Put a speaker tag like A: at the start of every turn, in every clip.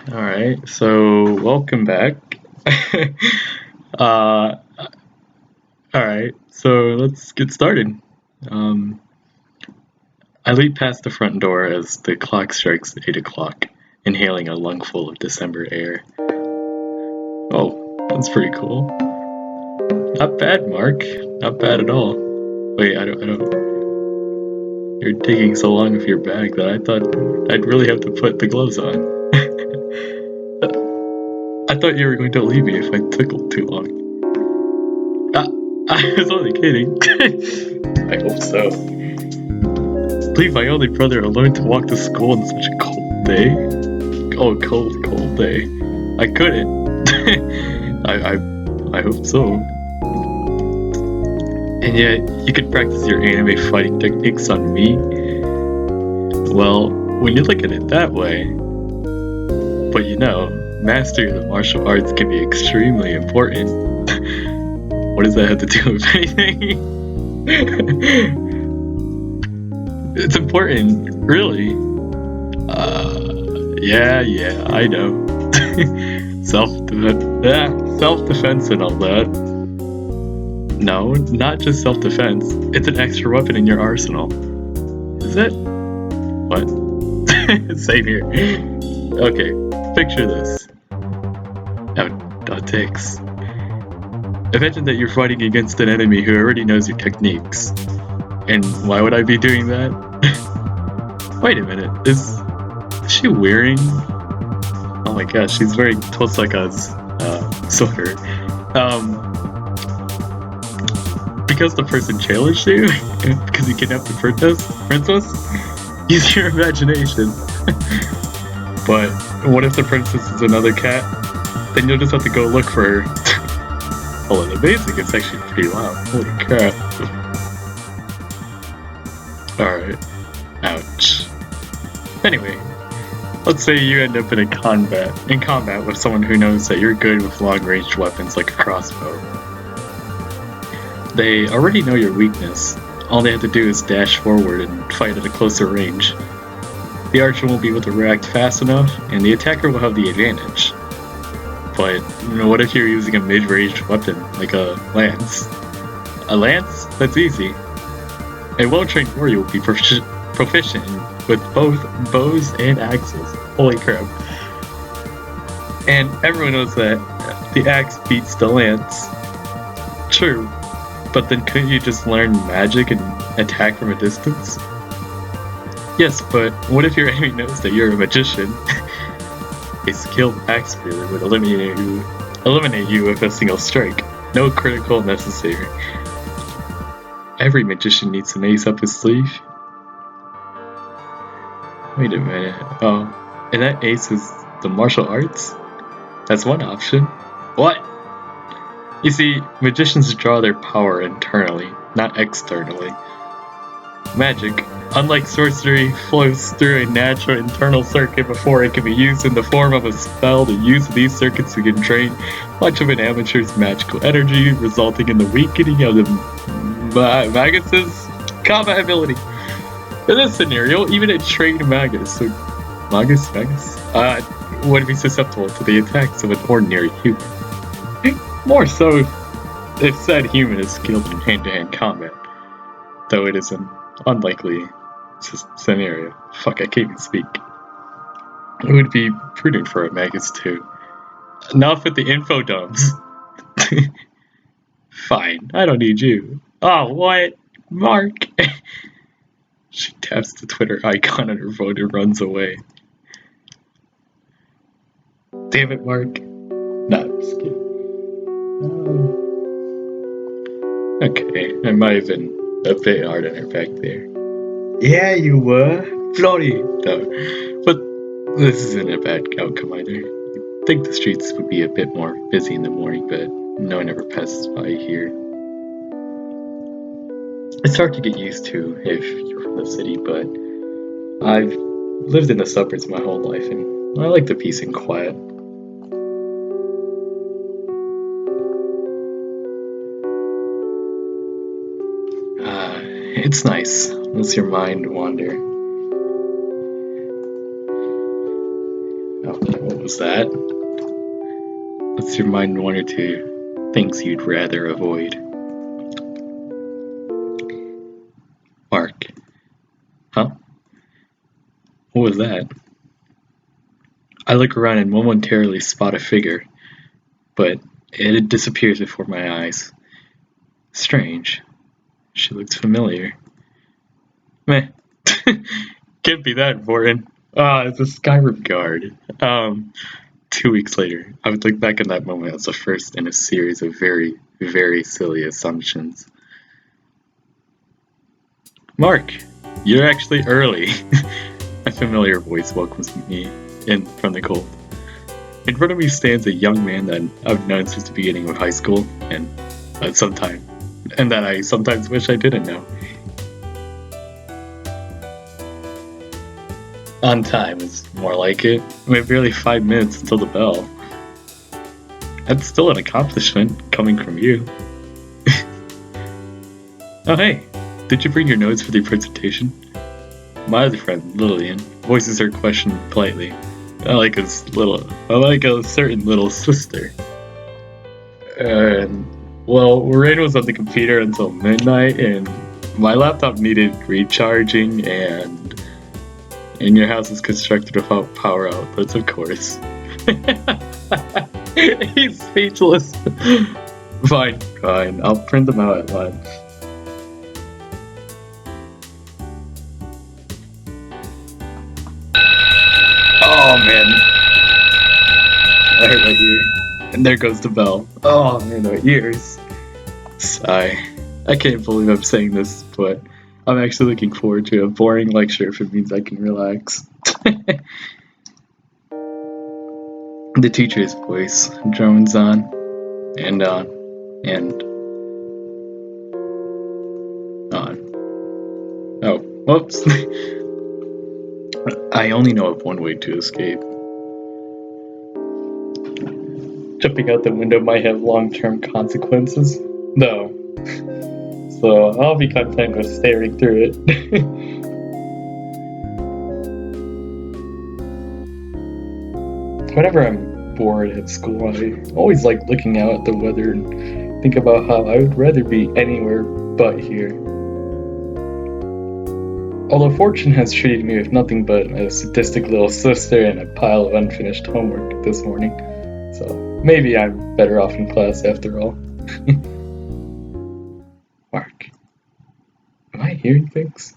A: Alright, so welcome back. uh, alright, so let's get started. Um, I leap past the front door as the clock strikes 8 o'clock, inhaling a lungful of December air. Oh, that's pretty cool. Not bad, Mark. Not bad at all. Wait, I don't. You're taking so long with your bag that I thought I'd really have to put the gloves on. I thought you were going to leave me if I took too long. Ah, I was only kidding. I hope so. Leave my only brother alone to walk to school on such a cold day? Oh, cold day. I couldn't. I hope so. And yet, you could practice your anime fighting techniques on me? Well, when you look at it that way. But you know, mastery of the martial arts can be extremely important. What does that have to do with anything? It's important, really. Yeah, I know. Self-defense and all that. No, not just self-defense. It's an extra weapon in your arsenal. Is it? What? Same here. Okay, picture this. Now, takes. Imagine that you're fighting against an enemy who already knows your techniques. And why would I be doing that? Wait a minute, is she wearing? Oh my gosh, she's wearing Tosaka's sweater. Because the person challenged you? Because you kidnapped the princess? Use your imagination. But what if the princess is another cat? Then you'll just have to go look for her. Oh, and the music is actually pretty loud. Holy crap. Alright. Ouch. Anyway, let's say you end up in combat with someone who knows that you're good with long-range weapons like a crossbow. They already know your weakness. All they have to do is dash forward and fight at a closer range. The archer won't be able to react fast enough, and the attacker will have the advantage. But what if you're using a mid-range weapon, like a lance? A lance? That's easy. A well-trained warrior will be proficient with both bows and axes. Holy crap. And everyone knows that the axe beats the lance. True, but then couldn't you just learn magic and attack from a distance? Yes, but what if your enemy knows that you're a magician? A skilled axe wielder would eliminate you with a single strike. No critical necessary. Every magician needs an ace up his sleeve. Wait a minute. Oh, and that ace is the martial arts? That's one option. What? You see, magicians draw their power internally, not externally. Magic, unlike sorcery, flows through a natural internal circuit before it can be used in the form of a spell. The use of these circuits can drain much of an amateur's magical energy, resulting in the weakening of the magus's combat ability. In this scenario, even a trained magus would be susceptible to the attacks of an ordinary human. More so if said human is skilled in hand-to-hand combat, though it is an unlikely scenario. Fuck, I can't even speak. It would be prudent for a magus too. Enough with the info dumps. Fine, I don't need you. Oh, what? Mark! She taps the Twitter icon on her phone and runs away. Damn it, Mark. Nah, I'm just kidding. Okay, I might have been a bit hard on her back there. Yeah, you were. Bloody. No. But this isn't a bad outcome either. You'd think the streets would be a bit more busy in the morning, but no one ever passes by here. It's hard to get used to if you're from the city, but I've lived in the suburbs my whole life, and I like the peace and quiet. It's nice. Lets your mind wander. Oh, what was that? What's your mind one or two things you'd rather avoid? Mark. Huh? What was that? I look around and momentarily spot a figure, but it disappears before my eyes. Strange. She looks familiar. Meh. Can't be that important. It's a Skyrim guard. 2 weeks later, I would look back at that moment as the first in a series of very, very silly assumptions. Mark, you're actually early. A familiar voice welcomes me in from the cold. In front of me stands a young man that I've known since the beginning of high school, and that I sometimes wish I didn't know. On time is more like it. We have barely 5 minutes until the bell. That's still an accomplishment coming from you. Oh hey, did you bring your notes for the presentation? My other friend, Lillian, voices her question politely. I like a certain little sister. Well, Rain was on the computer until midnight, and my laptop needed recharging, and your house is constructed without power outlets, of course. He's speechless. Fine, I'll print them out at lunch. Oh man, I hurt my ear. And there goes the bell. Oh man, my ears. Sigh. I can't believe I'm saying this, but I'm actually looking forward to a boring lecture if it means I can relax. The teacher's voice drones on, and on, and on. Oh, whoops. I only know of one way to escape. Jumping out the window might have long-term consequences, though. So I'll be content with staring through it. Whenever I'm bored at school, I always like looking out at the weather and think about how I would rather be anywhere but here. Although fortune has treated me with nothing but a sadistic little sister and a pile of unfinished homework this morning, so maybe I'm better off in class after all. Mark. Am I hearing things?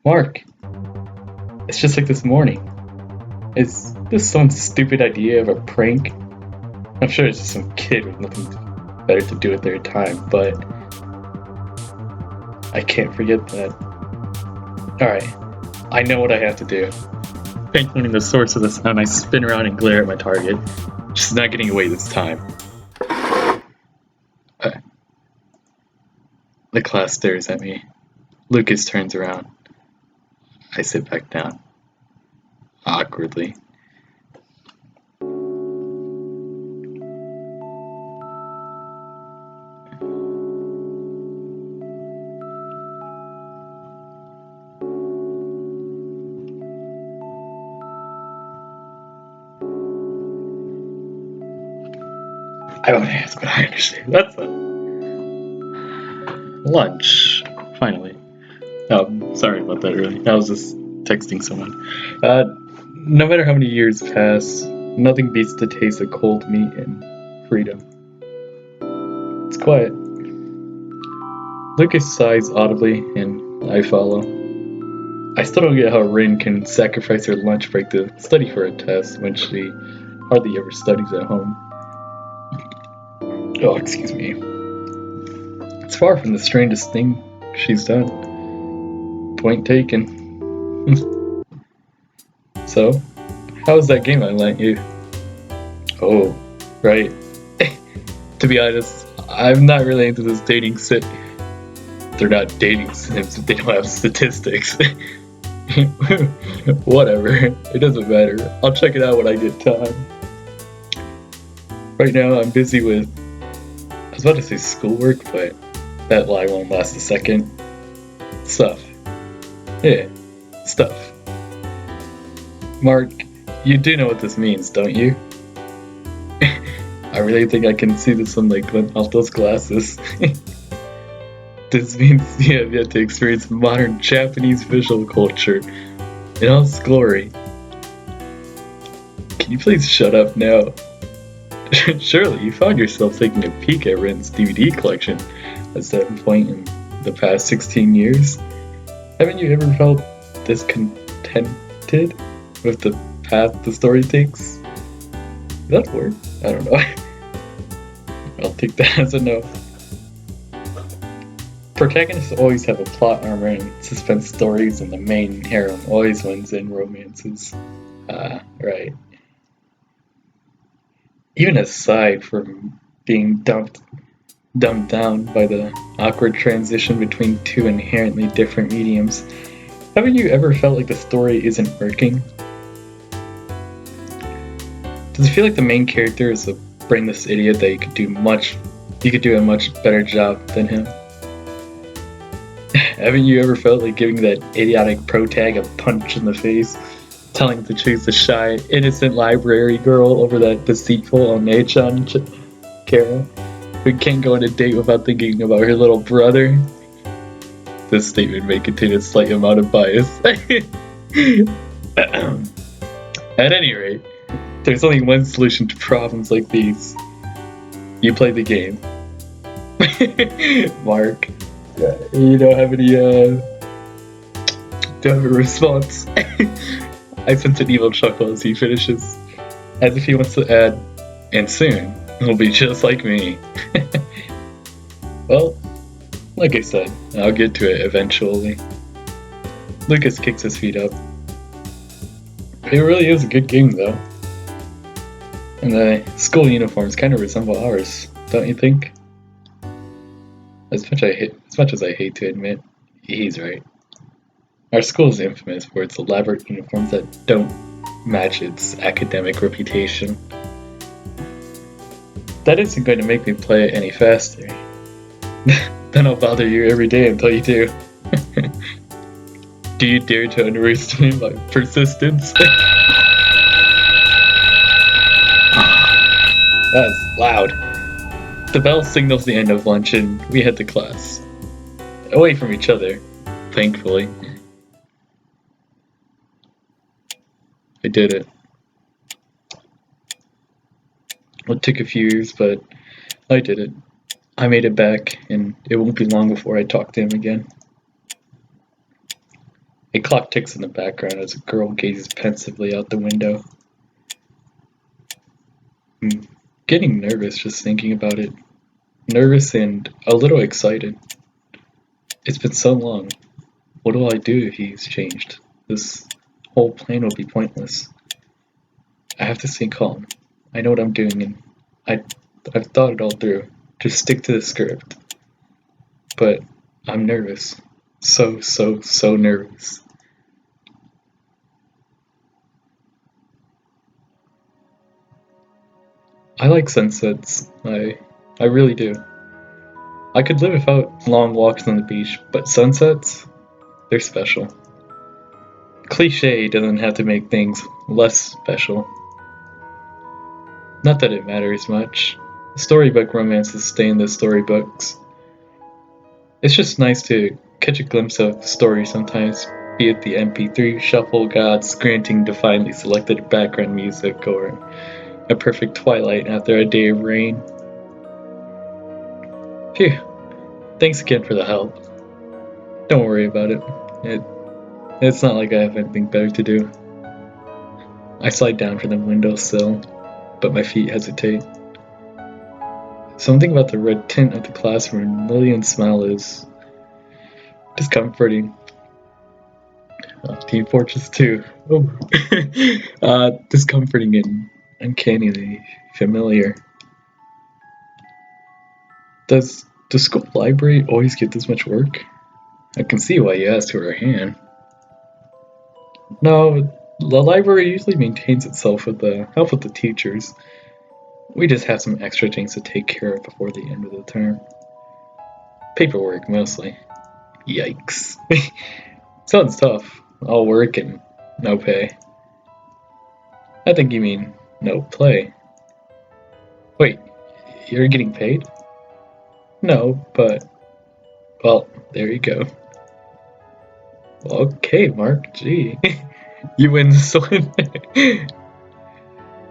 A: Mark. It's just like this morning. Is this some stupid idea of a prank? I'm sure it's just some kid with nothing better to do with their time, but I can't forget that. Alright, I know what I have to do. Pinpointing the source of the sound, I spin around and glare at my target. She's not getting away this time. The class stares at me. Lucas turns around. I sit back down. Awkwardly. I don't ask, but I understand. That's lunch. Finally. Oh, sorry about that earlier. I was just texting someone. No matter how many years pass, nothing beats the taste of cold meat and freedom. It's quiet. Lucas sighs audibly, and I follow. I still don't get how Rin can sacrifice her lunch break to study for a test when she hardly ever studies at home. Oh, excuse me. It's far from the strangest thing she's done. Point taken. So, how was that game I lent you? Oh, right. To be honest, I'm not really into this dating sim. They're not dating sims if they don't have statistics. Whatever, it doesn't matter. I'll check it out when I get time. Right now, I'm busy with, I was about to say schoolwork, but that lie won't last a second. Stuff. Yeah, stuff. Mark, You do know what this means, don't you? I really think I can see the sunlight glint off those glasses. This means you have yet to experience modern Japanese visual culture in all its glory. Can you please shut up now? Surely you found yourself taking a peek at Ren's DVD collection at some point in the past 16 years. Haven't you ever felt discontented with the path the story takes? Is that a word? I don't know. I'll take that as a no. Protagonists always have a plot armor in suspense stories, and the main heroine always wins in romances. Right. Even aside from being dumbed down by the awkward transition between two inherently different mediums, haven't you ever felt like the story isn't working? Does it feel like the main character is a brainless idiot that you could do a much better job than him? Haven't you ever felt like giving that idiotic protag a punch in the face, telling him to choose the shy, innocent library girl over that deceitful Onechan Kara, who can't go on a date without thinking about her little brother? This statement may contain a slight amount of bias. At any rate, there's only one solution to problems like these. You play the game. Mark, you don't have any, don't have a response. I sense an evil chuckle as he finishes, as if he wants to add, and soon, it'll be just like me. Well, like I said, I'll get to it eventually. Lucas kicks his feet up. It really is a good game, though. And the school uniforms kind of resemble ours, don't you think? As much as I hate to admit, he's right. Our school is infamous for its elaborate uniforms that don't match its academic reputation. That isn't going to make me play it any faster. Then I'll bother you every day until you do. Do you dare to underestimate my persistence? That's loud. The bell signals the end of lunch and we head to class. Away from each other, thankfully. I did it. It took a few years, but I did it. I made it back, and it won't be long before I talk to him again. A clock ticks in the background as a girl gazes pensively out the window. I'm getting nervous just thinking about it. Nervous and a little excited. It's been so long. What will I do if he's changed? This whole plan will be pointless. I have to stay calm. I know what I'm doing, and I've thought it all through. Just stick to the script. But I'm nervous. So nervous. I like sunsets. I really do. I could live without long walks on the beach, but sunsets? They're special. Cliché doesn't have to make things less special. Not that it matters much. Storybook romances stay in the storybooks. It's just nice to catch a glimpse of story sometimes, be it the MP3 shuffle gods granting divinely selected background music or a perfect twilight after a day of rain. Phew, thanks again for the help. Don't worry about it. It's not like I have anything better to do. I slide down from the windowsill, but my feet hesitate. Something about the red tint of the classroom and Lillian's smile is discomforting. Team Fortress 2. Oh. Discomforting and uncannily familiar. Does the school library always get this much work? I can see why you asked for her hand. No, the library usually maintains itself with the help of the teachers. We just have some extra things to take care of before the end of the term. Paperwork, mostly. Yikes. Sounds tough. All work and no pay. I think you mean no play. Wait, you're getting paid? No, but... Well, there you go. Okay, Mark, gee. You win this one.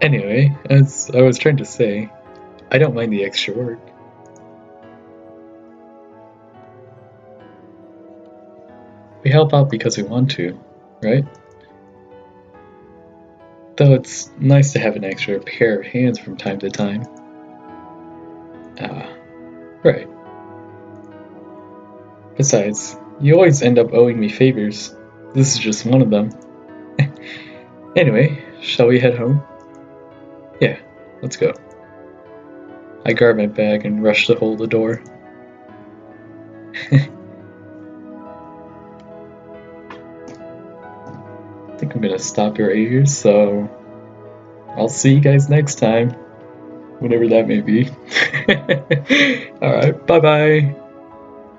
A: Anyway, as I was trying to say, I don't mind the extra work. We help out because we want to, right? Though it's nice to have an extra pair of hands from time to time. Ah, right. Besides, you always end up owing me favors. This is just one of them. Anyway, shall we head home? Yeah, let's go. I grab my bag and rush to hold the door. I think I'm gonna stop right here, so I'll see you guys next time, whenever that may be. Alright, bye bye.